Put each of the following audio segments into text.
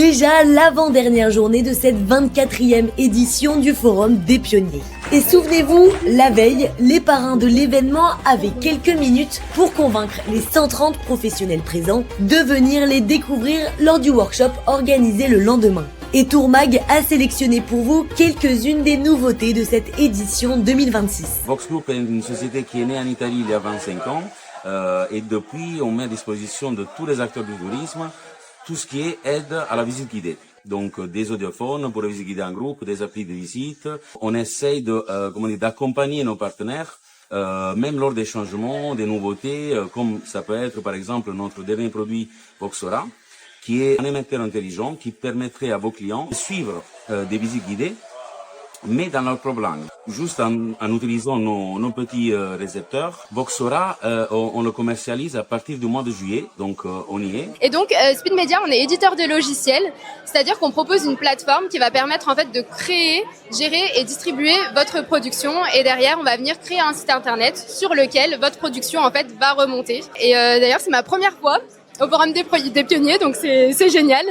déjà l'avant-dernière journée de cette 24e édition du Forum des Pionniers. Et souvenez-vous, la veille, les parrains de l'événement avaient quelques minutes pour convaincre les 130 professionnels présents de venir les découvrir lors du workshop organisé le lendemain. Et Tourmag a sélectionné pour vous quelques-unes des nouveautés de cette édition 2026. Vox Group est une société qui est née en Italie il y a 25 ans et depuis on met à disposition de tous les acteurs du tourisme tout ce qui est aide à la visite guidée. Donc des audiophones pour la visite guidée en groupe, des applis de visite. On essaye d'accompagner nos partenaires même lors des changements, des nouveautés, comme ça peut être par exemple notre dernier produit Voxora, qui est un émetteur intelligent qui permettrait à vos clients de suivre des visites guidées, mais dans leur propre langue. Juste en utilisant nos petits récepteurs. Voxora, on le commercialise à partir du mois de juillet, donc on y est. Et donc Speed Media, on est éditeur de logiciels, c'est-à-dire qu'on propose une plateforme qui va permettre en fait de créer, gérer et distribuer votre production. Et derrière, on va venir créer un site internet sur lequel votre production en fait va remonter. Et d'ailleurs, c'est ma première fois au Forum des Pionniers, donc c'est génial.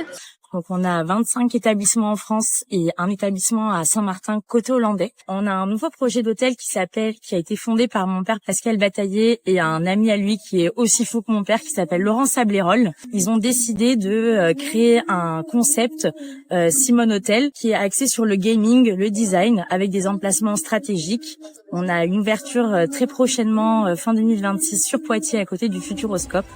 Donc on a 25 établissements en France et un établissement à Saint-Martin, côté hollandais. On a un nouveau projet d'hôtel qui a été fondé par mon père Pascal Bataillé et un ami à lui qui est aussi fou que mon père qui s'appelle Laurent Sablérol. Ils ont décidé de créer un concept Simone Hotel qui est axé sur le gaming, le design avec des emplacements stratégiques. On a une ouverture très prochainement fin 2026 sur Poitiers à côté du Futuroscope.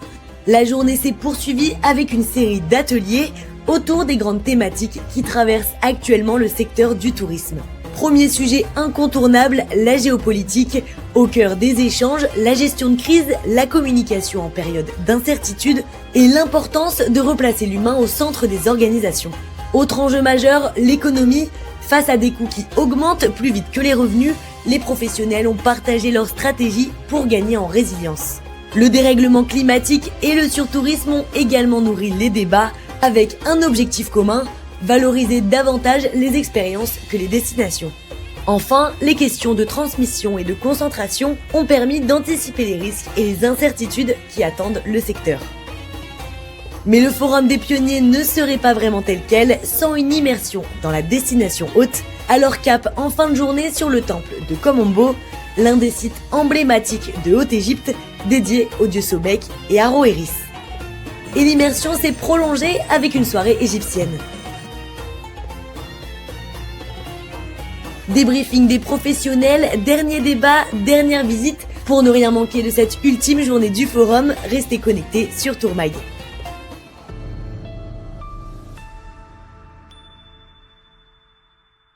La journée s'est poursuivie avec une série d'ateliers autour des grandes thématiques qui traversent actuellement le secteur du tourisme. Premier sujet incontournable, la géopolitique. Au cœur des échanges, la gestion de crise, la communication en période d'incertitude et l'importance de replacer l'humain au centre des organisations. Autre enjeu majeur, l'économie. Face à des coûts qui augmentent plus vite que les revenus, les professionnels ont partagé leur stratégie pour gagner en résilience. Le dérèglement climatique et le surtourisme ont également nourri les débats avec un objectif commun, valoriser davantage les expériences que les destinations. Enfin, les questions de transmission et de concentration ont permis d'anticiper les risques et les incertitudes qui attendent le secteur. Mais le Forum des Pionniers ne serait pas vraiment tel quel sans une immersion dans la destination hôte, alors cap en fin de journée sur le temple de Komombo, l'un des sites emblématiques de Haute-Égypte dédié au dieu Sobek et à Roéris. Et l'immersion s'est prolongée avec une soirée égyptienne. Débriefing des professionnels, dernier débat, dernière visite. Pour ne rien manquer de cette ultime journée du forum, restez connectés sur Tourmag.